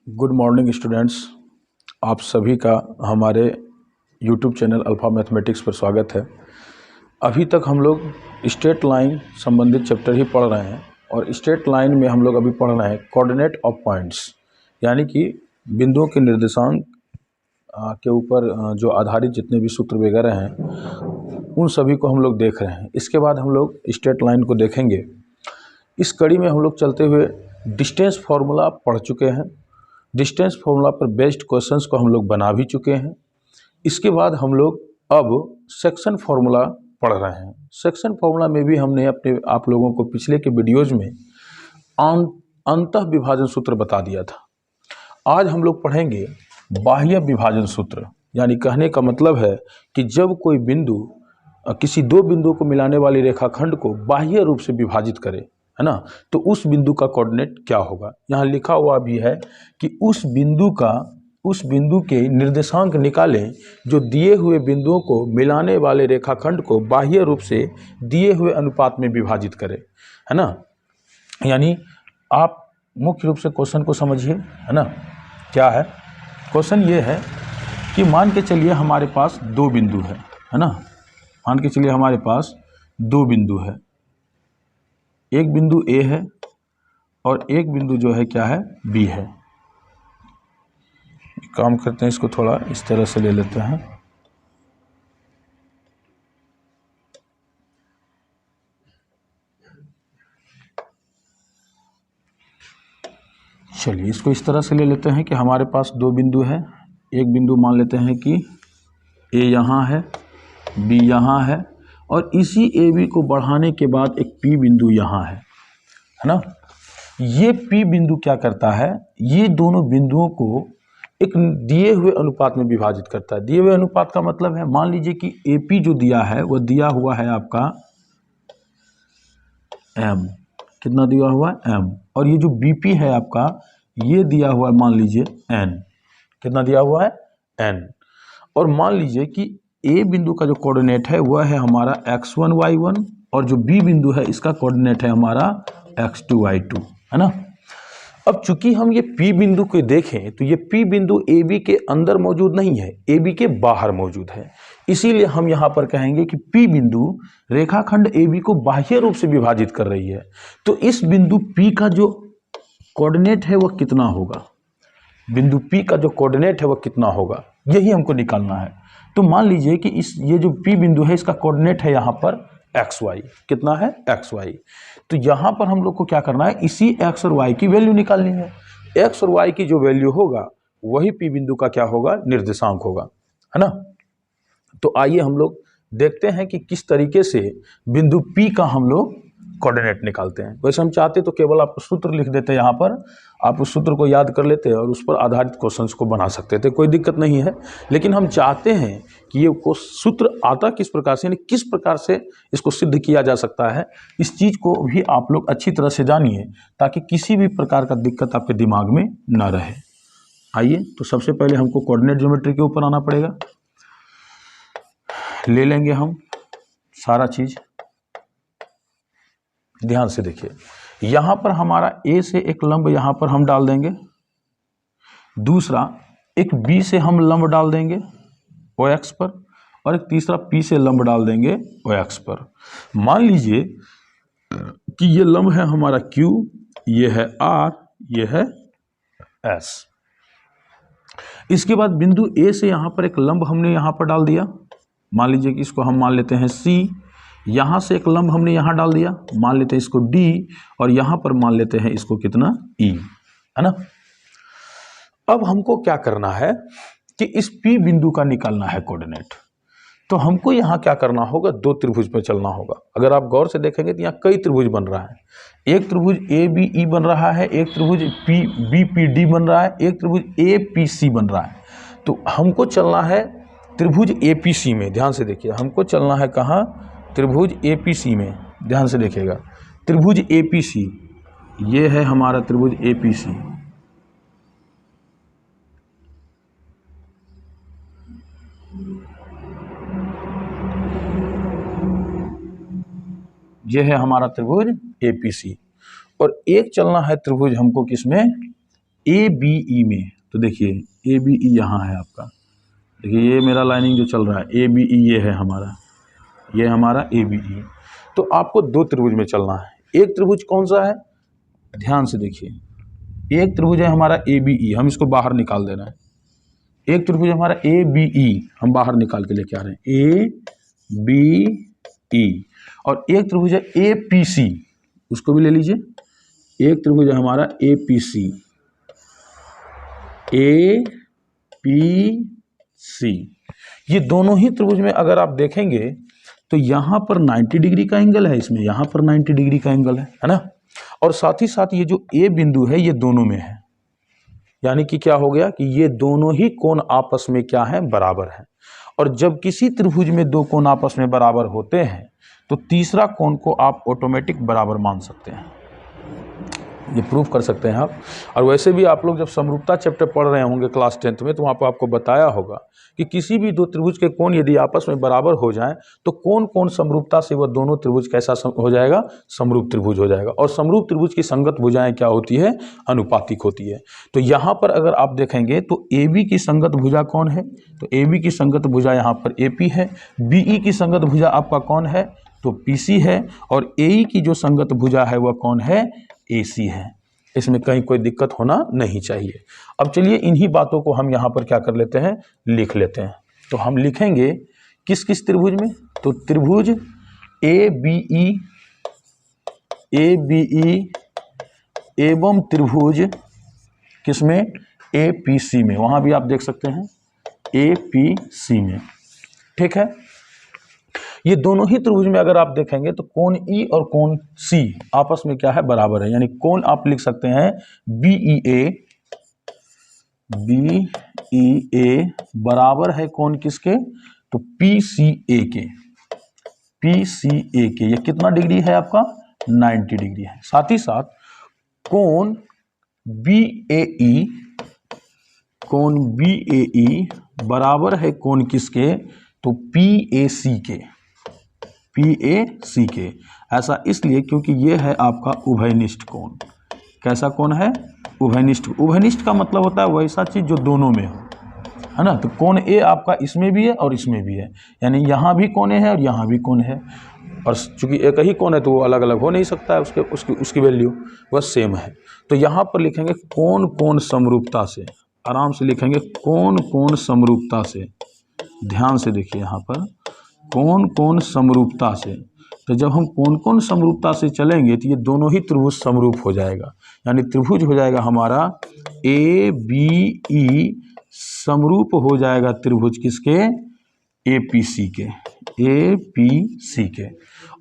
Good morning students. आप सभी का हमारे यूट्यूब चैनल अल्फ़ा मैथमेटिक्स पर स्वागत है। अभी तक हम लोग स्ट्रेट लाइन संबंधित चैप्टर ही पढ़ रहे हैं और स्ट्रेट लाइन में हम लोग अभी पढ़ रहे हैं कोऑर्डिनेट ऑफ पॉइंट्स, यानी कि बिंदुओं के निर्देशांक के ऊपर जो आधारित जितने भी सूत्र वगैरह हैं उन सभी को हम लोग देख रहे हैं। इसके बाद हम लोग स्ट्रेट लाइन को देखेंगे। इस कड़ी में हम लोग चलते हुए डिस्टेंस फार्मूला पढ़ चुके हैं। डिस्टेंस फार्मूला पर बेस्ड क्वेश्चंस को हम लोग बना भी चुके हैं। इसके बाद हम लोग अब सेक्शन फार्मूला पढ़ रहे हैं। सेक्शन फार्मूला में भी हमने अपने आप लोगों को पिछले के वीडियोज़ में अंतः विभाजन सूत्र बता दिया था। आज हम लोग पढ़ेंगे बाह्य विभाजन सूत्र, यानी कहने का मतलब है कि जब कोई बिंदु किसी दो बिंदुओं को मिलाने वाली रेखाखंड को बाह्य रूप से विभाजित करे, है ना, तो उस बिंदु का कोऑर्डिनेट क्या होगा। यहाँ लिखा हुआ भी है कि उस बिंदु के निर्देशांक निकालें जो दिए हुए बिंदुओं को मिलाने वाले रेखाखंड को बाह्य रूप से दिए हुए अनुपात में विभाजित करे, है ना। यानी आप मुख्य रूप से क्वेश्चन को समझिए, है ना। क्या है क्वेश्चन? ये है कि मान के चलिए हमारे पास दो बिंदु है ना। मान के चलिए हमारे पास दो बिंदु है, एक बिंदु ए है और एक बिंदु जो है क्या है, बी है। काम करते हैं, इसको थोड़ा इस तरह से ले लेते हैं। चलिए इसको इस तरह से ले लेते हैं कि हमारे पास दो बिंदु है। एक बिंदु मान लेते हैं कि ए यहाँ है, बी यहाँ है और इसी ए बी को बढ़ाने के बाद एक पी बिंदु यहाँ है ना। ये पी बिंदु क्या करता है, ये दोनों बिंदुओं को एक दिए हुए अनुपात में विभाजित करता है। दिए हुए अनुपात का मतलब है, मान लीजिए कि ए पी जो दिया है वो दिया हुआ है आपका एम। कितना दिया हुआ है? एम। और ये जो बी पी है आपका, ये दिया हुआ है मान लीजिए एन। कितना दिया हुआ है? एन। और मान लीजिए कि ए बिंदु का जो कोऑर्डिनेट है वह है हमारा x1 y1 और जो बी बिंदु है इसका कोऑर्डिनेट है हमारा x2 y2, है ना। अब चूंकि हम ये पी बिंदु को देखें तो ये पी बिंदु ए बी के अंदर मौजूद नहीं है, ए बी के बाहर मौजूद है। इसीलिए हम यहाँ पर कहेंगे कि पी बिंदु रेखाखंड ए बी को बाह्य रूप से विभाजित कर रही है। तो इस बिंदु पी का जो कोऑर्डिनेट है वह कितना होगा, बिंदु पी का जो कोऑर्डिनेट है वह कितना होगा, यही हमको निकालना है। तो मान लीजिए कि ये जो पी बिंदु है इसका कोऑर्डिनेट है यहाँ पर एक्स वाई। कितना है? X y. तो यहाँ पर हम लोग को क्या करना है, इसी एक्स और वाई की वैल्यू निकालनी है। एक्स और वाई की जो वैल्यू होगा वही पी बिंदु का क्या होगा, निर्देशांक होगा, है ना। तो आइए हम लोग देखते हैं कि किस तरीके से बिंदु पी का हम लोग कोऑर्डिनेट निकालते हैं। वैसे हम चाहते तो केवल आप सूत्र लिख देते, यहाँ पर आप उस सूत्र को याद कर लेते और उस पर आधारित क्वेश्चंस को बना सकते थे, कोई दिक्कत नहीं है। लेकिन हम चाहते हैं कि ये सूत्र आता किस प्रकार से, यानी किस प्रकार से इसको सिद्ध किया जा सकता है, इस चीज़ को भी आप लोग अच्छी तरह से जानिए ताकि किसी भी प्रकार का दिक्कत आपके दिमाग में ना रहे। आइए तो सबसे पहले हमको कोऑर्डिनेट ज्योमेट्री के ऊपर आना पड़ेगा। ले लेंगे हम सारा चीज़, ध्यान से देखिए। यहां पर हमारा ए से एक लंब यहां पर हम डाल देंगे, दूसरा एक बी से हम लंब डाल देंगे ओ एक्स पर और एक तीसरा पी से लंब डाल देंगे ओ एक्स पर। मान लीजिए कि ये लंब है हमारा क्यू, ये है आर, ये है एस। इसके बाद बिंदु ए से यहां पर एक लंब हमने यहां पर डाल दिया, मान लीजिए कि इसको हम मान लेते हैं सी। यहाँ से एक लंब हमने यहाँ डाल दिया, मान लेते हैं इसको D और यहाँ पर मान लेते हैं इसको कितना E, है ना। अब हमको क्या करना है कि इस P बिंदु का निकालना है कोऑर्डिनेट। तो हमको यहाँ क्या करना होगा, दो त्रिभुज पर चलना होगा। अगर आप गौर से देखेंगे तो यहाँ कई त्रिभुज बन रहा है। एक त्रिभुज ABE बन रहा है, एक त्रिभुज BPD बन रहा है, एक त्रिभुज APC बन रहा है। तो हमको चलना है त्रिभुज APC में। ध्यान से देखिए, हमको चलना है कहाँ, त्रिभुज APC में। ध्यान से देखिएगा, त्रिभुज APC, ये है हमारा त्रिभुज APC। ये है हमारा त्रिभुज APC और एक चलना है त्रिभुज हमको किसमें, ए बी ई में, तो देखिए ए बी ई यहाँ है आपका, देखिए ये मेरा लाइनिंग जो चल रहा है ए बी ई ये है हमारा, ये हमारा ए बी ई। तो आपको दो त्रिभुज में चलना है। एक त्रिभुज कौन सा है, ध्यान से देखिए, एक त्रिभुज है हमारा ए बी ई, हम इसको बाहर निकाल दे रहे हैं। एक त्रिभुज हमारा ए बी ई, हम बाहर निकाल के लेके आ रहे हैं, ए बी ई। और एक त्रिभुज है ए पी सी, उसको भी ले लीजिए। एक त्रिभुज है हमारा A P C, A P C. ये दोनों ही त्रिभुज में अगर आप देखेंगे तो यहाँ पर 90 डिग्री का एंगल है, इसमें यहाँ पर 90 डिग्री का एंगल है ना। और साथ ही साथ ये जो ए बिंदु है ये दोनों में है, यानी कि क्या हो गया कि ये दोनों ही कोण आपस में क्या है, बराबर है। और जब किसी त्रिभुज में दो कोण आपस में बराबर होते हैं तो तीसरा कोण को आप ऑटोमेटिक बराबर मान सकते हैं, ये प्रूफ कर सकते हैं आप। और वैसे भी आप लोग जब समरूपता चैप्टर पढ़ रहे होंगे क्लास 10th में, तो वहाँ पर आपको बताया होगा कि किसी भी दो त्रिभुज के कोण यदि आपस में बराबर हो जाएं तो कौन कौन समरूपता से वह दोनों त्रिभुज कैसा हो जाएगा, समरूप त्रिभुज हो जाएगा। और समरूप त्रिभुज की संगत भुजाएं क्या होती है, अनुपातिक होती है। तो यहाँ पर अगर आप देखेंगे तो ए बी की संगत भुजा कौन है, तो ए बी की संगत भुजा यहाँ पर ए पी है। बी ई की संगत भुजा आपका कौन है, तो पी सी है। और ए ई की जो संगत भुजा है वह कौन है, AC है। इसमें कहीं कोई दिक्कत होना नहीं चाहिए। अब चलिए इन्हीं बातों को हम यहाँ पर क्या कर लेते हैं, लिख लेते हैं। तो हम लिखेंगे किस किस त्रिभुज में, तो त्रिभुज ए बी ई एवं त्रिभुज किसमें, APC में, वहाँ भी आप देख सकते हैं APC में, ठीक है। ये दोनों ही त्रिभुज में अगर आप देखेंगे तो कोण E और कोण C आपस में क्या है, बराबर है। यानी कोण आप लिख सकते हैं BEA बराबर है कोण किसके, तो PCA के। ये कितना डिग्री है आपका, 90 डिग्री है। साथ ही साथ कोण BAE बराबर है कोण किसके, तो PAC के। ऐसा इसलिए क्योंकि ये है आपका उभयनिष्ठ कोण। कैसा कोण है, उभयनिष्ठ। उभयनिष्ठ का मतलब होता है वैसा चीज जो दोनों में हो, है ना। तो कोण A आपका इसमें भी है और इसमें भी है, यानी यहाँ भी कोण है और यहाँ भी कोण है। और चूंकि एक ही कोण है तो वो अलग अलग हो नहीं सकता है, उसकी वैल्यू वह सेम है। तो यहाँ पर लिखेंगे कोण कोण समरूपता से, आराम से लिखेंगे कोण कोण समरूपता से। ध्यान से देखिए यहाँ पर कोण कोण समरूपता से। तो जब हम कोण कोण समरूपता से चलेंगे तो ये दोनों ही त्रिभुज समरूप हो जाएगा, यानी त्रिभुज हो जाएगा हमारा ABE समरूप हो जाएगा त्रिभुज किसके, APC के।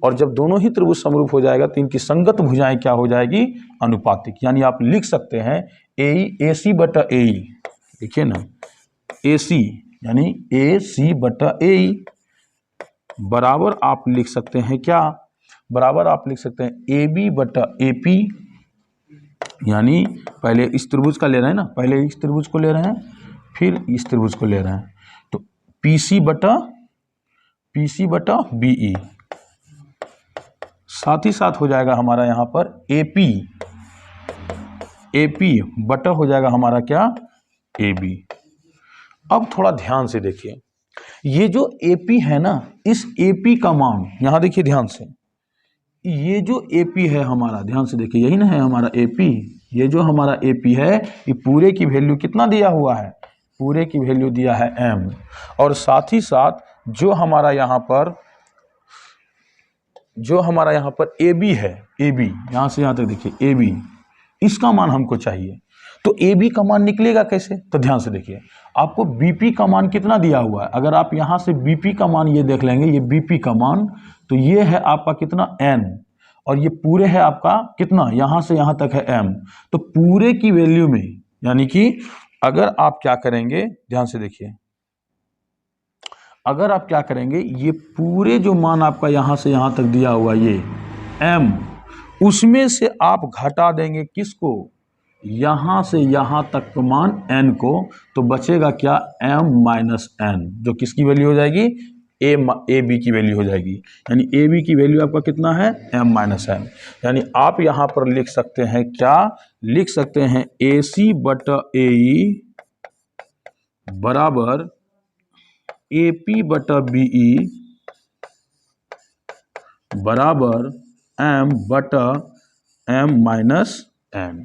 और जब दोनों ही त्रिभुज समरूप हो जाएगा तो इनकी संगत भुजाएं क्या हो जाएगी, अनुपातिक। यानी आप लिख सकते हैं AC बटा AE, देखिए ना, AC यानी AC बटा AE बराबर आप लिख सकते हैं क्या, बराबर आप लिख सकते हैं AB बटा AP। यानी पहले इस त्रिभुज का ले रहे हैं ना, पहले इस त्रिभुज को ले रहे हैं फिर इस त्रिभुज को ले रहे हैं, तो PC बटा BE। साथ ही साथ हो जाएगा हमारा यहाँ पर AP बटा हो जाएगा हमारा क्या, AB। अब थोड़ा ध्यान से देखिए, ये जो AP है ना, इस AP का मान यहाँ देखिए ध्यान से, ये जो AP है हमारा, ध्यान से देखिए, यही ना है हमारा AP। ये जो हमारा AP है ये पूरे की वैल्यू कितना दिया हुआ है, पूरे की वैल्यू दिया है M। और साथ ही साथ जो हमारा यहाँ पर AB है, AB यहाँ से यहाँ तक देखिए AB, इसका मान हमको चाहिए। तो AB का मान निकलेगा कैसे, तो ध्यान से देखिए, आपको BP का मान कितना दिया हुआ है। अगर आप यहाँ से BP का मान ये देख लेंगे, ये BP का मान, तो ये है आपका कितना N, और ये पूरे है आपका कितना, यहाँ से यहाँ तक है M। तो पूरे की वैल्यू में, यानी कि अगर आप क्या करेंगे, ध्यान से देखिए, अगर आप क्या करेंगे, ये पूरे जो मान आपका यहाँ से यहाँ तक दिया हुआ ये M, उसमें से आप घटा देंगे किसको, यहाँ से यहाँ तक का मान N को, तो बचेगा क्या, M - N, जो किसकी वैल्यू हो जाएगी, ए बी की वैल्यू हो जाएगी, यानी ए बी की वैल्यू आपका कितना है m माइनस एन। यानी आप यहाँ पर लिख सकते हैं, क्या लिख सकते हैं, ए सी बटा ए ई बराबर ए पी बटा बी ई बराबर m बटा m माइनस n।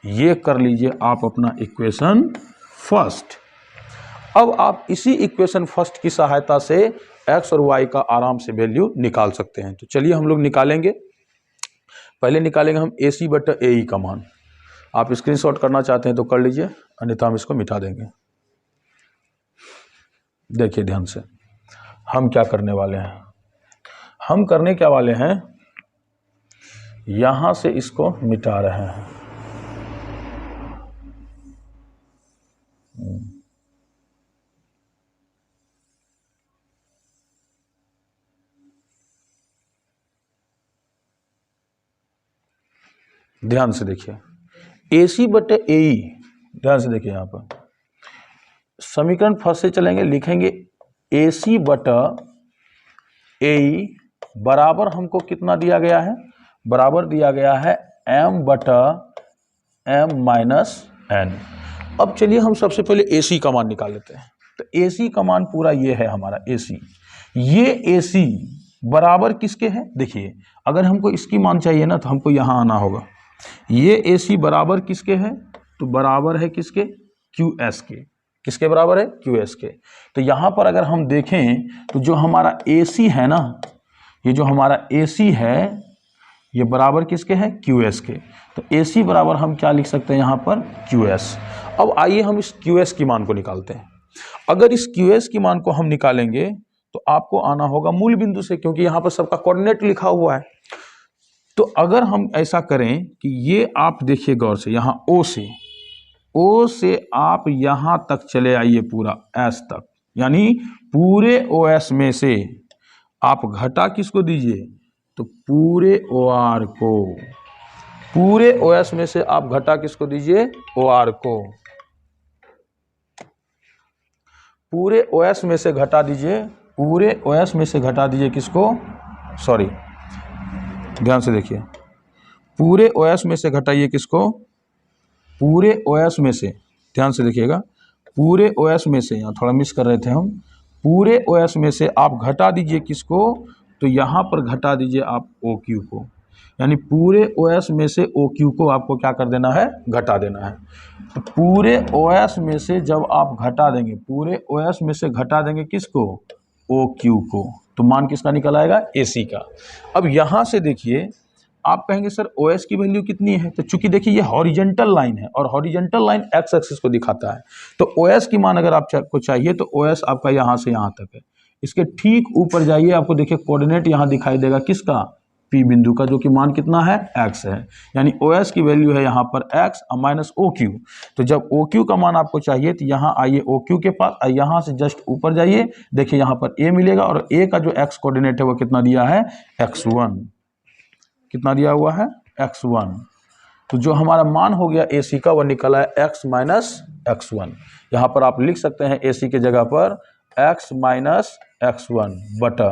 ये कर लीजिए आप अपना इक्वेशन फर्स्ट। अब आप इसी इक्वेशन फर्स्ट की सहायता से x और y का आराम से वैल्यू निकाल सकते हैं। तो चलिए हम लोग निकालेंगे। पहले निकालेंगे हम ए सी बटा ए ई का मान। आप स्क्रीनशॉट करना चाहते हैं तो कर लीजिए, अन्यथा हम इसको मिटा देंगे। देखिए ध्यान से, हम क्या करने वाले हैं, हम करने क्या वाले हैं, यहां से इसको मिटा रहे हैं। ध्यान से देखिए, ए सी बटे ए ई, ध्यान से देखिए, यहां पर समीकरण फर्स्ट से चलेंगे, लिखेंगे ए सी बटा ए ई बराबर हमको कितना दिया गया है, बराबर दिया गया है m बटा m माइनस n। अब चलिए हम सबसे पहले ए सी का मान निकाल लेते हैं। तो ए सी का मान पूरा ये है हमारा ए सी। ये ए सी बराबर किसके है, देखिए अगर हमको इसकी मान चाहिए ना तो हमको यहाँ आना होगा। ये ए सी बराबर किसके है, तो बराबर है किसके, क्यू एस के। किसके बराबर है, क्यू एस के। तो यहाँ पर अगर हम देखें तो जो हमारा ए सी है ना, ये जो हमारा ए सी है ये बराबर किसके है, क्यू एस के। तो ए सी बराबर हम क्या लिख सकते हैं यहाँ पर, क्यू एस। अब आइए हम इस क्यू एस की मान को निकालते हैं। अगर इस क्यू एस की मान को हम निकालेंगे तो आपको आना होगा मूल बिंदु से, क्योंकि यहाँ पर सबका कोऑर्डिनेट लिखा हुआ है। तो अगर हम ऐसा करें कि ये आप देखिए गौर से, यहाँ ओ से आप यहाँ तक चले आइए पूरा एस तक, यानी पूरे ओ एस में से आप घटा किसको दीजिए, तो पूरे ओ आर को, पूरे ओ एस में से आप घटा किसको दीजिए, ओ आर को, पूरे ओ एस में से घटा दीजिए, पूरे ओ एस में से घटा दीजिए किसको, सॉरी ध्यान से देखिए, पूरे ओ एस में से घटाइए किसको, पूरे ओ एस में से, ध्यान से देखिएगा, पूरे ओ एस में से, यहाँ थोड़ा मिस कर रहे थे हम, पूरे ओ एस में से आप घटा दीजिए किसको, तो यहाँ पर घटा दीजिए आप ओ क्यू को, यानी पूरे ओ एस में से ओ क्यू को आपको क्या कर देना है, घटा देना है। तो पूरे ओ एस में से जब आप घटा देंगे, पूरे ओ एस में से घटा देंगे किसको, ओ क्यू को, तो मान किसका निकल आएगा, ए सी का। अब यहाँ से देखिए, आप कहेंगे सर ओ एस की वैल्यू कितनी है, तो चूंकि देखिए ये हॉरिजेंटल लाइन है और हॉरिजेंटल लाइन एक्स एक्सिस को दिखाता है, तो ओ एस की मान अगर आपको चाहिए तो ओ एस आपका यहाँ से यहाँ तक है। इसके ठीक ऊपर जाइए, आपको देखिए कोऑर्डिनेट यहाँ दिखाई देगा किसका, पी बिंदु का, जो कि मान कितना है, एक्स है, यानी ओ एस की वैल्यू है यहाँ पर एक्स माइनस ओ क्यू। तो जब ओ क्यू का मान आपको चाहिए तो यहाँ आइए ओ क्यू के पास, यहाँ से जस्ट ऊपर जाइए, देखिए यहाँ पर ए मिलेगा और ए का जो एक्स कोऑर्डिनेट है वो कितना दिया है, x1, कितना दिया हुआ है, x1। तो जो हमारा मान हो गया ए सी का वो निकला है x माइनस x1। यहाँ पर आप लिख सकते हैं ए सी के जगह पर x माइनस x1 बटा,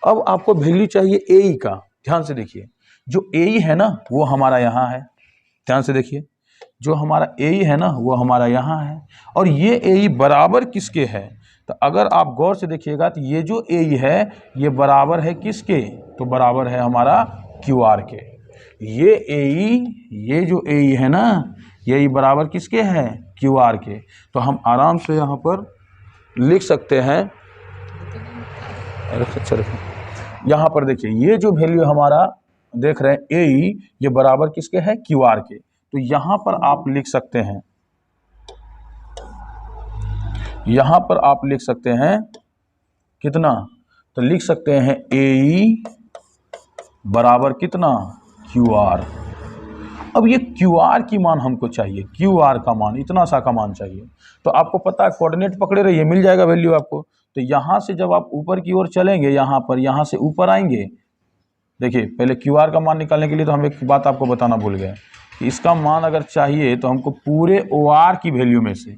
अब आपको वैल्यू चाहिए ए ई का। ध्यान से देखिए, जो ए ई है ना वो हमारा यहाँ है, ध्यान से देखिए, जो हमारा ए ई है ना वो हमारा यहाँ है, और ये ए ई बराबर किसके है, तो अगर आप गौर से देखिएगा तो ये जो ए ई है ये बराबर है किसके, तो बराबर है हमारा क्यू आर के। ये ए ई, ये जो ए ई है ना, ये ई बराबर किसके है, क्यू आर के। तो हम आराम से यहाँ पर लिख सकते हैं, अच्छा रखें, यहाँ पर देखिए ये जो वैल्यू हमारा देख रहे हैं ए ई, ये बराबर किसके है, क्यू आर के। तो यहाँ पर आप लिख सकते हैं, यहाँ पर आप लिख सकते हैं कितना, तो लिख सकते हैं ए ई बराबर कितना, क्यू आर। अब ये क्यू आर की मान हमको चाहिए, क्यू आर का मान, इतना सा का मान चाहिए। तो आपको पता है कोऑर्डिनेट पकड़े रहिए, मिल जाएगा वैल्यू आपको। तो यहाँ से जब आप ऊपर की ओर चलेंगे, यहाँ पर, यहाँ से ऊपर आएंगे, देखिए पहले क्यू आर का मान निकालने के लिए तो हम एक बात आपको बताना भूल गए कि इसका मान अगर चाहिए तो हमको पूरे ओ आर की वैल्यू में से,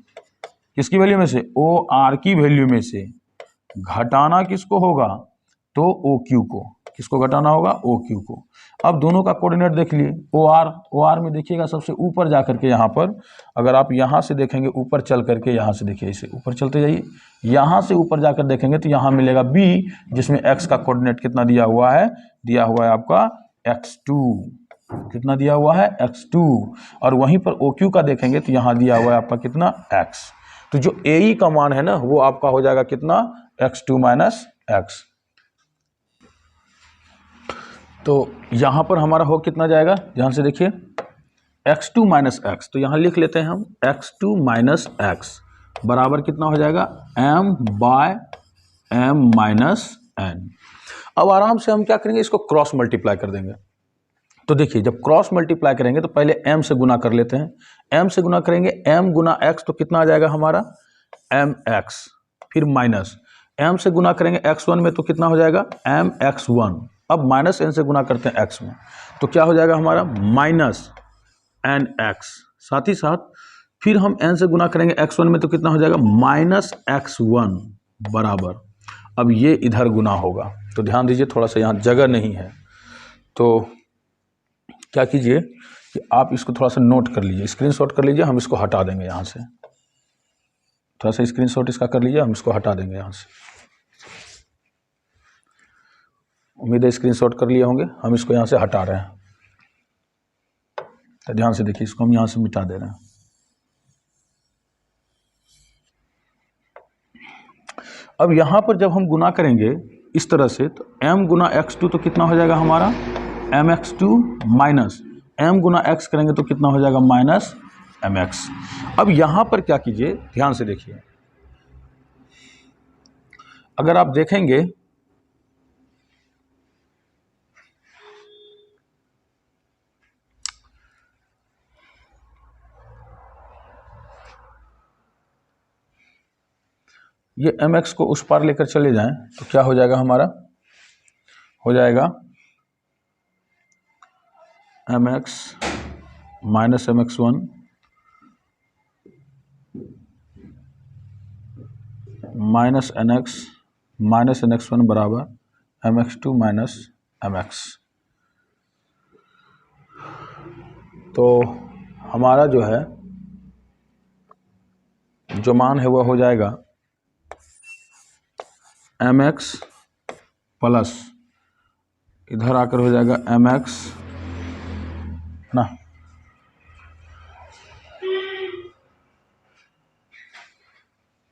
किसकी वैल्यू में से, ओ आर की वैल्यू में से घटाना किसको होगा, तो ओ क्यू को, किसको घटाना होगा, ओ क्यू को। अब दोनों का कोऑर्डिनेट देख लिए, ओ आर में देखिएगा सबसे ऊपर जा करके, यहाँ पर अगर आप यहाँ से देखेंगे ऊपर चल करके, यहाँ से देखिए इसे ऊपर चलते जाइए, यहाँ से ऊपर जाकर देखेंगे तो यहाँ मिलेगा बी, जिसमें एक्स का कोऑर्डिनेट कितना दिया हुआ है, आपका x2, कितना दिया हुआ है, x2। और वहीं पर ओ क्यू का देखेंगे तो यहाँ दिया हुआ है आपका कितना, x। तो जो ए का मान है ना वो आपका हो जाएगा कितना, x2 माइनस x। तो यहां पर हमारा हो कितना जाएगा, ध्यान से देखिए, x2 माइनस x, तो यहां लिख लेते हैं हम x2 माइनस x बराबर कितना हो जाएगा, m by m minus n। अब आराम से हम क्या करेंगे, इसको क्रॉस मल्टीप्लाई कर देंगे। तो देखिए जब क्रॉस मल्टीप्लाई करेंगे तो पहले m से गुना कर लेते हैं, m से गुना करेंगे, m गुना x तो कितना आ जाएगा हमारा, mx, फिर माइनस m से गुना करेंगे x1 में तो कितना हो जाएगा, mx1। अब माइनस n से गुना करते हैं x में तो क्या हो जाएगा हमारा, माइनस nx। साथ ही साथ फिर हम n से गुना करेंगे x1 में तो कितना हो जाएगा, माइनस x1 बराबर, अब ये इधर गुना होगा। तो ध्यान दीजिए थोड़ा सा यहाँ जगह नहीं है, तो क्या कीजिए कि आप इसको थोड़ा सा नोट कर लीजिए, स्क्रीनशॉट कर लीजिए, हम इसको हटा देंगे यहाँ से, थोड़ा सा स्क्रीनशॉट इसका कर लीजिए, हम इसको हटा देंगे यहाँ से। उम्मीद है स्क्रीनशॉट कर लिए होंगे, हम इसको यहाँ से हटा रहे हैं। तो ध्यान से देखिए, इसको हम यहाँ से मिटा दे रहे हैं। अब यहाँ पर जब हम गुना करेंगे इस तरह से तो m गुना x2 तो कितना हो जाएगा हमारा, mx2 माइनस m गुना x करेंगे तो कितना हो जाएगा, माइनस mx। अब यहाँ पर क्या कीजिए, ध्यान से देखिए, अगर आप देखेंगे ये mx को उस पार लेकर चले जाएं तो क्या हो जाएगा हमारा, हो जाएगा mx minus mx1 minus nx minus nx1 बराबर mx2 माइनस mx। तो हमारा जो है जो मान है वह हो जाएगा mx प्लस इधर आकर हो जाएगा mx ना,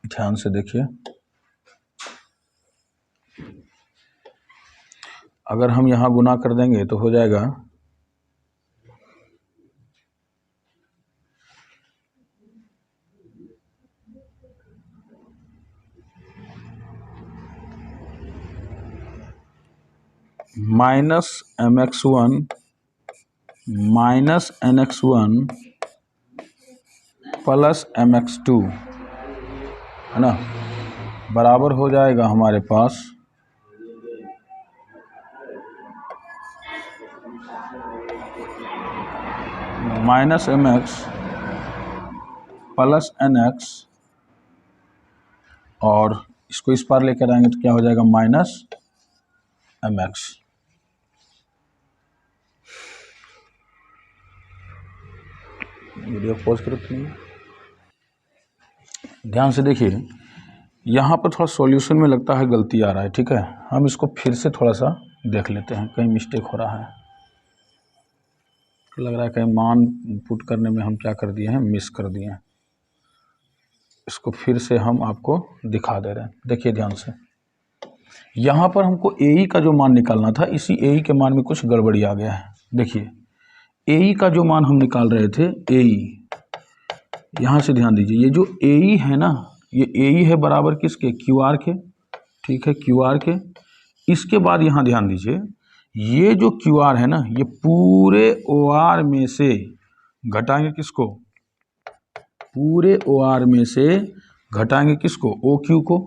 ध्यान से देखिए, अगर हम यहाँ गुना कर देंगे तो हो जाएगा minus mx1 minus nx1 plus mx2 है ना, बराबर हो जाएगा हमारे पास माइनस mx प्लस nx, और इसको इस पार लेकर आएंगे तो क्या हो जाएगा, माइनस mx। वीडियो पॉज करो प्लीज। ध्यान से देखिए, यहाँ पर थोड़ा सॉल्यूशन में लगता है गलती आ रहा है, ठीक है, हम इसको फिर से थोड़ा सा देख लेते हैं, कहीं मिस्टेक हो रहा है, लग रहा है कहीं मान पुट करने में हम क्या कर दिए हैं, मिस कर दिए हैं। इसको फिर से हम आपको दिखा दे रहे हैं, देखिए ध्यान से, यहाँ पर हमको ए का जो मान निकालना था, इसी ए के मान में कुछ गड़बड़ी आ गया है। देखिए ए का जो मान हम निकाल रहे थे, ए, यहाँ से ध्यान दीजिए, ये जो ए है ना, ये ए है बराबर किसके, क्यू आर के, ठीक है, क्यू आर के। इसके बाद यहाँ ध्यान दीजिए, ये जो क्यू आर है ना, ये पूरे ओ आर में से घटाएंगे किसको, पूरे ओ आर में से घटाएंगे किसको, ओ क्यू को।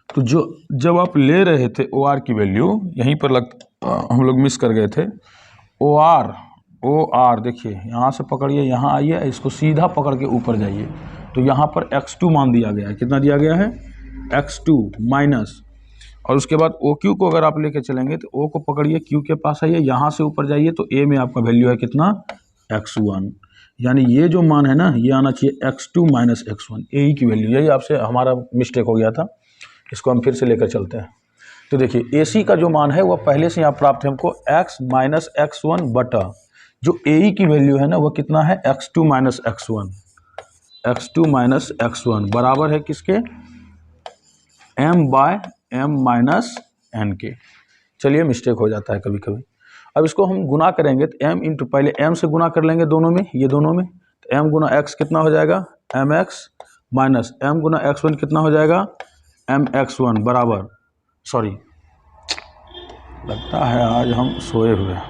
तो जो जब आप ले रहे थे ओ आर की वैल्यू, यहीं पर हम लोग मिस कर गए थे, ओ आर देखिए, यहाँ से पकड़िए, यहाँ आइए, इसको सीधा पकड़ के ऊपर जाइए, तो यहाँ पर x2 मान दिया गया है, कितना दिया गया है, x2 माइनस, और उसके बाद OQ को अगर आप लेके चलेंगे तो O को पकड़िए, Q के पास आइए, यहाँ से ऊपर जाइए तो A में आपका वैल्यू है कितना, x1, यानी ये जो मान है ना ये आना चाहिए x2 माइनस x1, AE की वैल्यू। यही आपसे हमारा मिस्टेक हो गया था, इसको हम फिर से लेकर चलते हैं। तो देखिए AC का जो मान है वह पहले से यहाँ प्राप्त है हमको x माइनस x1 बटा जो AE की वैल्यू है ना वो कितना है, x2 minus x1, x2 minus x1 बराबर है किसके, m by m minus n के। चलिए मिस्टेक हो जाता है कभी कभी। अब इसको हम गुना करेंगे तो m इंटू, पहले m से गुना कर लेंगे दोनों में, ये दोनों में, तो m गुना x कितना हो जाएगा, mx माइनस m गुना x1 कितना हो जाएगा, mx1 बराबर, सॉरी लगता है आज हम सोए हुए हैं।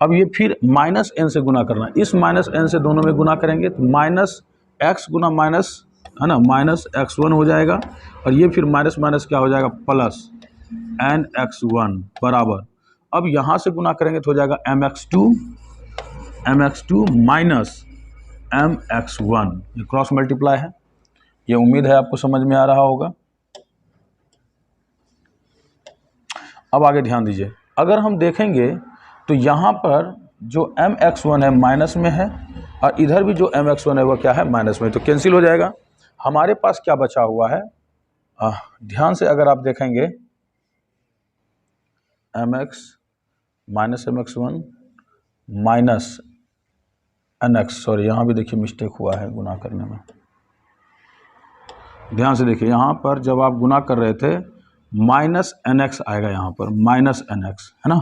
अब ये फिर माइनस n से गुना करना, इस माइनस n से दोनों में गुना करेंगे तो माइनस x गुना माइनस है ना, माइनस x1 हो जाएगा, और ये फिर माइनस माइनस क्या हो जाएगा, प्लस nx1 बराबर, अब यहाँ से गुना करेंगे तो हो जाएगा mx2 माइनस mx1, ये क्रॉस मल्टीप्लाई है, ये उम्मीद है आपको समझ में आ रहा होगा। अब आगे ध्यान दीजिए, अगर हम देखेंगे तो यहाँ पर जो mx1 है माइनस में है, और इधर भी जो mx1 है वो क्या है, माइनस में, तो कैंसिल हो जाएगा। हमारे पास क्या बचा हुआ है, ध्यान से अगर आप देखेंगे mx minus mx1 minus nx, sorry यहाँ भी देखिए मिस्टेक हुआ है गुना करने में, ध्यान से देखिए, यहाँ पर जब आप गुना कर रहे थे माइनस nx आएगा, यहाँ पर माइनस nx है ना,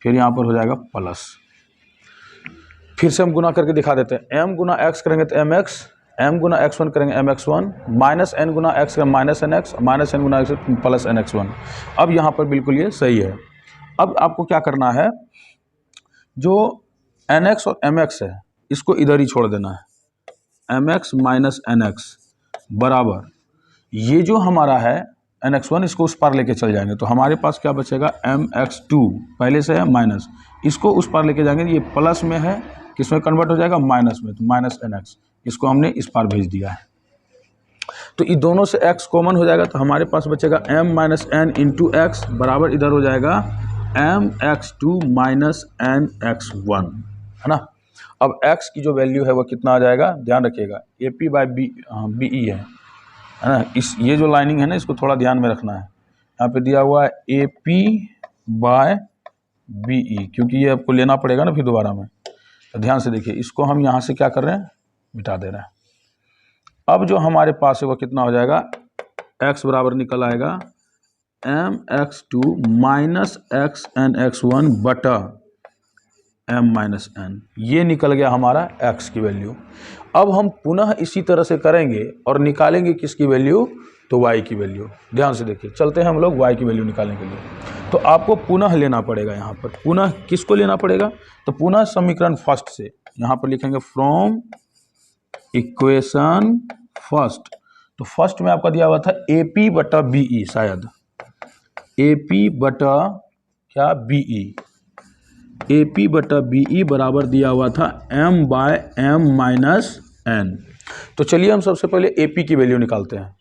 फिर यहाँ पर हो जाएगा प्लस, फिर से हम गुना करके दिखा देते हैं, m गुना x करेंगे तो mx, m गुना x1 करेंगे mx1, माइनस n गुना x करेंगे माइनस nx, माइनस n गुना x प्लस nx1। अब यहाँ पर बिल्कुल ये सही है। अब आपको क्या करना है, जो nx और mx है इसको इधर ही छोड़ देना है, mx माइनस nx बराबर, ये जो हमारा है nx1 इसको उस पार लेके चल जाएंगे तो हमारे पास क्या बचेगा, mx2 पहले से है माइनस, इसको उस पार लेके जाएंगे, ये प्लस में है, किस में कन्वर्ट हो जाएगा, माइनस में, तो माइनस nx, इसको हमने इस पार भेज दिया है, तो ये दोनों से x कॉमन हो जाएगा, तो हमारे पास बचेगा m minus n into x बराबर, इधर हो जाएगा mx2 माइनस nx1, है ना। अब x की जो वैल्यू है वो कितना आ जाएगा, ध्यान रखिएगा, AP बाई BE है ना, इस ये जो लाइनिंग है ना इसको थोड़ा ध्यान में रखना है, यहाँ पे दिया हुआ है AP बाय BE, क्योंकि ये आपको लेना पड़ेगा ना फिर दोबारा में, तो ध्यान से देखिए, इसको हम यहाँ से क्या कर रहे हैं, मिटा दे रहे हैं। अब जो हमारे पास है वो कितना हो जाएगा, x बराबर निकल आएगा mx2 माइनस xnx1 बटा m माइनस n, ये निकल गया हमारा x की वैल्यू। अब हम पुनः इसी तरह से करेंगे और निकालेंगे किसकी वैल्यू, तो y की वैल्यू। ध्यान से देखिए, चलते हैं हम लोग y की वैल्यू निकालने के लिए, तो आपको पुनः लेना पड़ेगा, यहाँ पर पुनः किसको लेना पड़ेगा, तो पुनः समीकरण फर्स्ट से यहाँ पर लिखेंगे फ्रॉम इक्वेशन फर्स्ट, तो फर्स्ट में आपका दिया हुआ था AP बटा BE, शायद AP बटा क्या BE, AP बटा BE बराबर दिया हुआ था m by m minus n। तो चलिए हम सबसे पहले AP की वैल्यू निकालते हैं।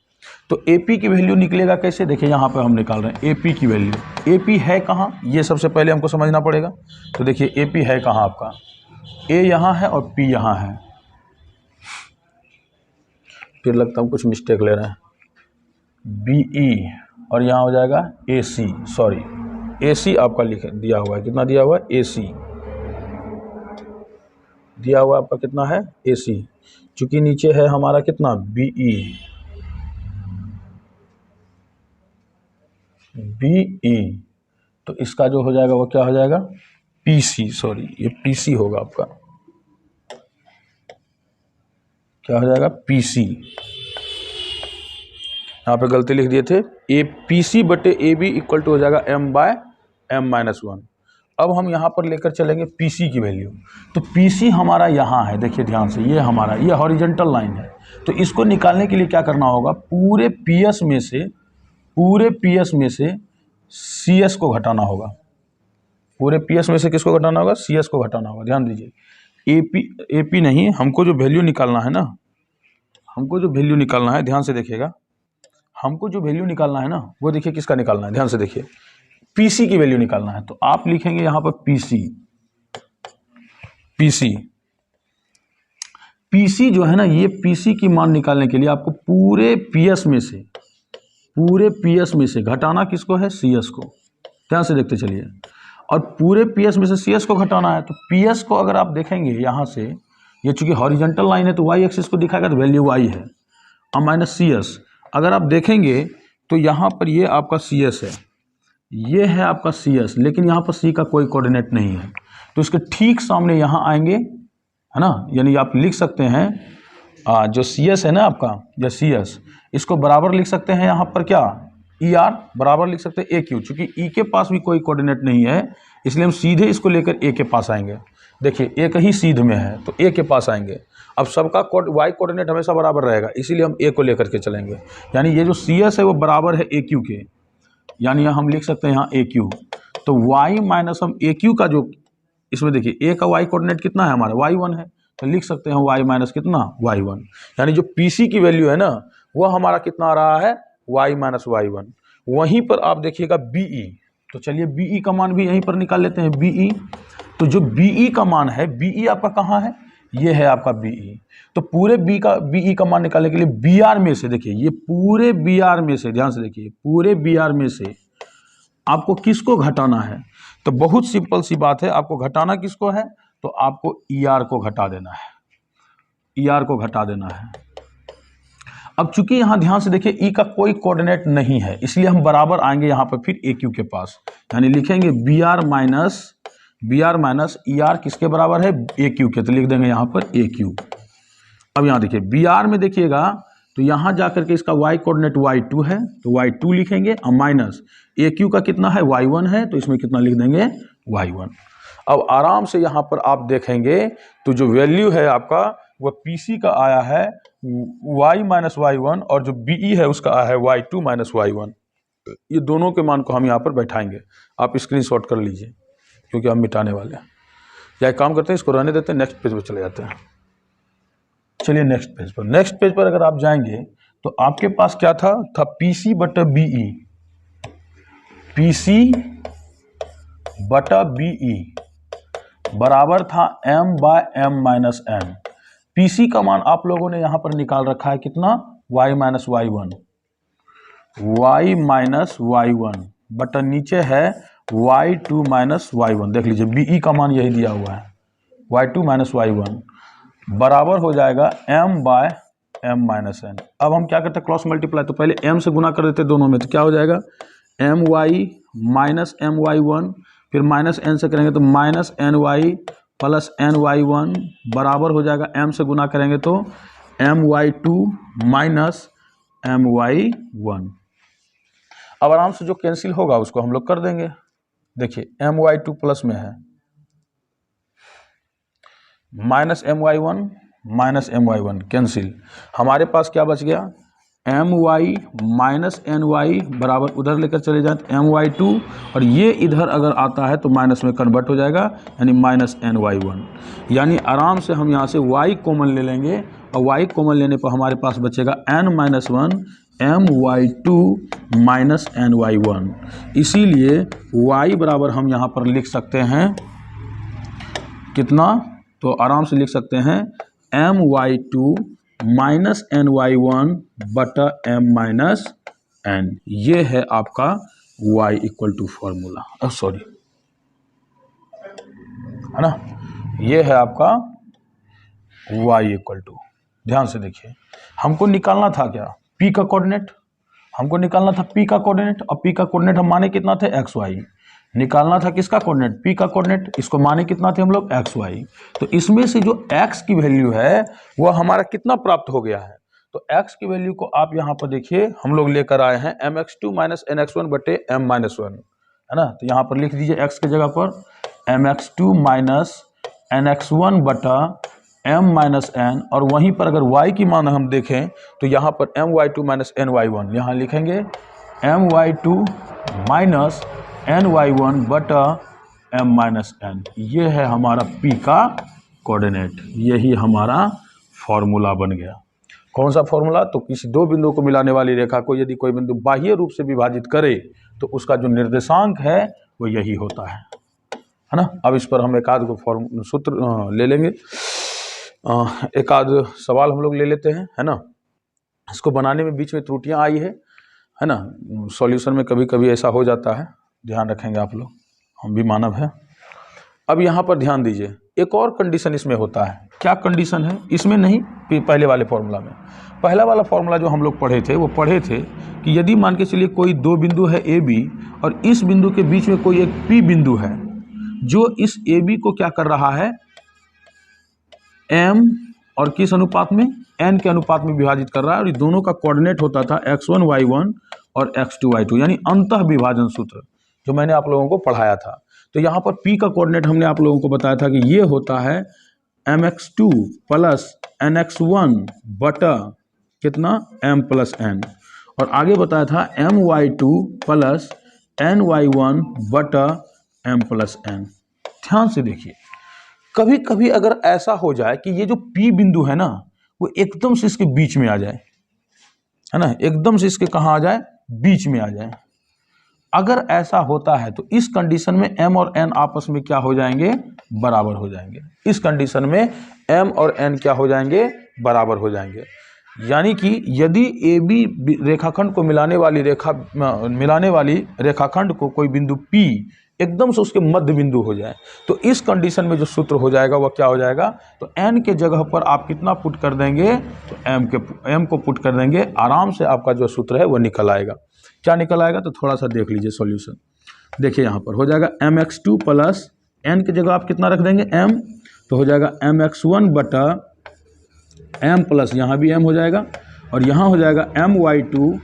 तो AP की वैल्यू निकलेगा कैसे, देखिए यहाँ पे हम निकाल रहे हैं AP की वैल्यू। AP है कहाँ, ये सबसे पहले हमको समझना पड़ेगा। तो देखिए AP है कहाँ आपका, A यहाँ है और P यहाँ है, फिर लगता है हम कुछ मिस्टेक ले रहे हैं, BE और यहाँ हो जाएगा AC, सॉरी AC आपका दिया हुआ है, कितना दिया हुआ है, AC दिया हुआ आपका कितना है, AC, चूंकि नीचे है हमारा कितना BE, तो इसका जो हो जाएगा वो क्या हो जाएगा, PC, सॉरी ये PC होगा आपका, क्या हो जाएगा PC, यहाँ पे गलती लिख दिए थे, PC बटे AB इक्वल टू हो जाएगा m बाय m माइनस 1। अब हम यहाँ पर लेकर चलेंगे PC की वैल्यू, तो PC हमारा यहाँ है, देखिए ध्यान से, ये हमारा ये हॉरिजॉन्टल लाइन है, तो इसको निकालने के लिए क्या करना होगा, पूरे PS में से CS को घटाना होगा, पूरे PS में से किसको घटाना होगा, CS को घटाना होगा। ध्यान दीजिए, AP नहीं, हमको जो वैल्यू निकालना है ना, हमको जो वैल्यू निकालना है, ध्यान से देखिएगा, हमको जो वैल्यू निकालना है ना, वो देखिए किसका निकालना है, ध्यान से देखिए, पीसी की वैल्यू निकालना है। तो आप लिखेंगे यहां पर पीसी जो है ना, ये पीसी की मान निकालने के लिए आपको पूरे पीएस में से घटाना किसको है, सीएस को। ध्यान से देखते चलिए, और पूरे पीएस में से सीएस को घटाना है। तो पीएस को अगर आप देखेंगे यहां से, ये चूंकि हॉरिजॉन्टल लाइन है तो वाई एक्सिस को दिखाएगा, तो वैल्यू वाई है, और माइनस सीएस। अगर आप देखेंगे तो यहाँ पर ये आपका सीएस है, ये है आपका सीएस, लेकिन यहाँ पर सी का कोई कोऑर्डिनेट नहीं है, तो इसके ठीक सामने यहाँ आएंगे, है ना। यानी आप लिख सकते हैं जो सीएस है ना आपका, या सीएस, इसको बराबर लिख सकते हैं यहाँ पर क्या, ईआर बराबर लिख सकते हैं ए क्यू। चूंकि ई के पास भी कोई कोऑर्डिनेट नहीं है, इसलिए हम सीधे इसको लेकर ए के पास आएंगे। देखिए एक ही सीध में है तो ए के पास आएंगे। अब सबका वाई कोऑर्डिनेट हमेशा बराबर रहेगा, इसीलिए हम ए को लेकर के चलेंगे। यानी ये जो सीएस है वो बराबर है ए क्यू के, यानी हम लिख सकते हैं यहाँ ए क्यू। तो वाई माइनस हम ए क्यू का जो, इसमें देखिए ए का वाई कोऑर्डिनेट कितना है हमारा, y1 है, तो लिख सकते हैं y माइनस कितना, y1। यानी जो पीसी की वैल्यू है ना, वो हमारा कितना आ रहा है, y माइनस y1। वहीं पर आप देखिएगा बीई, तो चलिए बीई का मान भी यहीं पर निकाल लेते हैं, बीई। तो जो बीई का मान है, बीई आपका कहाँ है, ये है आपका बीई। तो पूरे बीई का मान निकालने के लिए बीआर में से, देखिए ये पूरे बीआर में से, ध्यान से देखिए, पूरे बीआर में से आपको किसको घटाना है। तो बहुत सिंपल सी बात है, आपको घटाना किसको है, तो आपको ईआर को घटा देना है, ईआर को घटा देना है। अब चूंकि यहां ध्यान से देखिए ई का कोई कोऑर्डिनेट नहीं है, इसलिए हम बराबर आएंगे यहां पर फिर ए क्यू के पास, यानी लिखेंगे B R minus E R किसके बराबर है, ए क्यू के, तो लिख देंगे यहां पर ए क्यू। अब यहां देखिए बी आर में देखिएगा तो यहां जाकर के इसका y कोऑर्डिनेट y2 है, तो y2 लिखेंगे, और माइनस ए क्यू का कितना है, y1 है, तो इसमें कितना लिख देंगे, y1। अब आराम से यहां पर आप देखेंगे तो जो वैल्यू है आपका वो पीसी का आया है y माइनस y1, और जो बीई है उसका आया है y2 माइनस y1। ये दोनों के मान को हम यहाँ पर बैठाएंगे, आप स्क्रीनशॉट कर लीजिए, क्योंकि हम मिटाने वाले हैं। या एक काम करते हैं, इसको रहने देते हैं, नेक्स्ट पेज पर चले जाते हैं। चलिए नेक्स्ट पेज पर अगर आप जाएंगे तो आपके पास क्या था पीसी बटा बीई, पीसी बटा बीई बराबर था m by m minus n। PC का मान आप लोगों ने यहां पर निकाल रखा है कितना, y माइनस y1 बटा नीचे है y2 माइनस y1। देख लीजिए बीई का मान यही दिया हुआ है, y2 माइनस y1 बराबर हो जाएगा m by m minus n। अब हम क्या करते हैं, क्रॉस मल्टीप्लाई, तो पहले m से गुना कर देते दोनों में, तो क्या हो जाएगा my माइनस my1, फिर माइनस n से करेंगे तो माइनस ny प्लस ny1 बराबर हो जाएगा, m से गुना करेंगे तो my2 माइनस my1। अब आराम से जो कैंसिल होगा उसको हम लोग कर देंगे। देखिए my2 प्लस में है माइनस my1 कैंसिल, हमारे पास क्या बच गया, my माइनस ny बराबर उधर लेकर चले जाए तो my2, और ये इधर अगर आता है तो माइनस में कन्वर्ट हो जाएगा, यानी माइनस ny1। यानी आराम से हम यहाँ से y कॉमन ले लेंगे, और y कॉमन लेने पर हमारे पास बचेगा n minus 1 my2 minus ny1। इसीलिए y बराबर हम यहाँ पर लिख सकते हैं कितना, तो आराम से लिख सकते हैं my2 माइनस ny1 बटा m माइनस n। ये है आपका y इक्वल टू फॉर्मूला, है ना, ये है आपका y इक्वल टू। ध्यान से देखिए, हमको निकालना था क्या, p का कोऑर्डिनेट, हमको निकालना था p का कोऑर्डिनेट, और p का कोऑर्डिनेट हम माने कितना थे, xy। निकालना था किसका कोऑर्डिनेट, p का कोऑर्डिनेट, इसको माने कितना थे हम लोग, xy। तो इसमें से जो x की वैल्यू है वो हमारा कितना प्राप्त हो गया है, तो x की वैल्यू को आप यहाँ पर देखिए हम लोग लेकर आए हैं mx2 माइनस nx1 बटे m माइनस 1, है ना। तो यहाँ पर लिख दीजिए x के जगह पर mx2 माइनस nx1 बटा m माइनस n, और वहीं पर अगर y की मान हम देखें तो यहाँ पर my2 माइनस ny1, यहाँ लिखेंगे my2 माइनस ny1 बटा m माइनस n। ये है हमारा p का कोऑर्डिनेट, यही हमारा फॉर्मूला बन गया। कौन सा फॉर्मूला? तो किसी दो बिंदुओं को मिलाने वाली रेखा को यदि कोई बिंदु बाह्य रूप से विभाजित करे तो उसका जो निर्देशांक है वो यही होता है ना। अब इस पर हम एक आध को सूत्र ले लेंगे, एक आध सवाल हम लोग ले लेते हैं, है ना। इसको बनाने में बीच में त्रुटियां आई है ना। सॉल्यूशन में कभी कभी ऐसा हो जाता है, ध्यान रखेंगे आप लोग, हम भी मानव हैं। अब यहाँ पर ध्यान दीजिए, एक और कंडीशन इसमें होता है। क्या कंडीशन है? इसमें नहीं, पहले वाले फॉर्मूला में। पहला वाला फॉर्मूला जो हम लोग पढ़े थे वो पढ़े थे कि यदि मान के चलिए कोई दो बिंदु है ए बी और इस बिंदु के बीच में कोई एक पी बिंदु है जो इस ए बी को क्या कर रहा है, एम और किस अनुपात में, एन के अनुपात में विभाजित कर रहा है, और ये दोनों का कोऑर्डिनेट होता था x1 y1 और x2 y2, यानी अंतः विभाजन सूत्र जो मैंने आप लोगों को पढ़ाया था। तो यहाँ पर p का कोऑर्डिनेट हमने आप लोगों को बताया था कि ये होता है mx2 प्लस nx1 बटा कितना, m प्लस n, और आगे बताया था my2 प्लस ny1 बटा m प्लस n। ध्यान से देखिए, कभी कभी अगर ऐसा हो जाए कि ये जो P बिंदु है ना वो एकदम से इसके बीच में आ जाए, है ना, एकदम से इसके कहाँ आ जाए, बीच में आ जाए। अगर ऐसा होता है तो इस कंडीशन में M और N आपस में क्या हो जाएंगे, बराबर हो जाएंगे। इस कंडीशन में M और N क्या हो जाएंगे, बराबर हो जाएंगे। यानी कि यदि AB रेखाखंड को मिलाने वाली रेखाखंड को कोई बिंदु P एकदम से उसके मध्य बिंदु हो जाए तो इस कंडीशन में जो सूत्र हो जाएगा वह क्या हो जाएगा, तो n के जगह पर आप कितना पुट कर देंगे, तो m को पुट कर देंगे, आराम से आपका जो सूत्र है वह निकल आएगा। क्या निकल आएगा, तो थोड़ा सा देख लीजिए सॉल्यूशन। देखिए यहाँ पर हो जाएगा mx2 प्लस n की जगह आप कितना रख देंगे, m, तो हो जाएगा mx1 बटा m प्लस यहाँ भी m हो जाएगा, और यहाँ हो जाएगा my2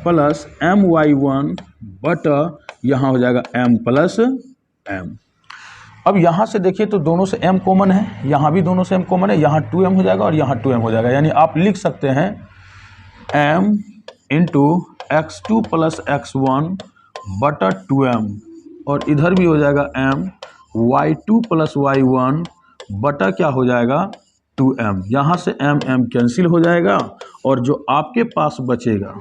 प्लस my1 बटा यहाँ हो जाएगा m प्लस m। अब यहाँ से देखिए तो दोनों से m कॉमन है, यहाँ भी दोनों से m कॉमन है, यहाँ 2m हो जाएगा और यहाँ 2m हो जाएगा। यानी आप लिख सकते हैं m into x2 plus x1 बटा 2m, और इधर भी हो जाएगा m y2 प्लस y1 बटा क्या हो जाएगा, 2m। यहाँ से m कैंसिल हो जाएगा और जो आपके पास बचेगा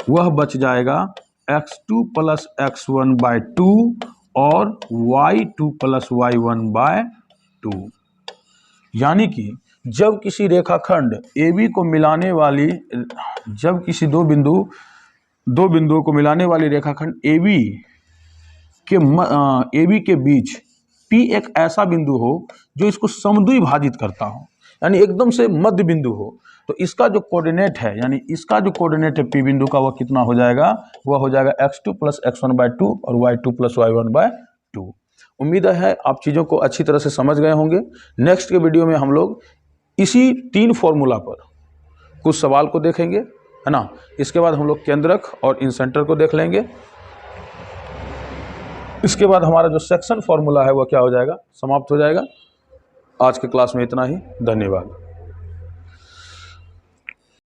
वह बच जाएगा x2 प्लस x1 बाय 2 और y2 प्लस y1 बाय 2। यानी कि जब किसी रेखाखंड AB को मिलाने वाली, जब किसी दो बिंदुओं को मिलाने वाली रेखाखंड AB के बीच P एक ऐसा बिंदु हो जो इसको समद्विभाजित करता हो, यानी एकदम से मध्य बिंदु हो, तो इसका जो कोऑर्डिनेट है, यानी इसका जो कोऑर्डिनेट है P बिंदु का, वह कितना हो जाएगा, वह हो जाएगा x2 प्लस x1 बाय 2 और y2 प्लस y1 बाय 2। उम्मीद है आप चीज़ों को अच्छी तरह से समझ गए होंगे। नेक्स्ट के वीडियो में हम लोग इसी 3 फॉर्मूला पर कुछ सवाल को देखेंगे, है ना। इसके बाद हम लोग केंद्रक और इंसेंटर को देख लेंगे। इसके बाद हमारा जो सेक्शन फॉर्मूला है वह क्या हो जाएगा, समाप्त हो जाएगा। आज के क्लास में इतना ही, धन्यवाद।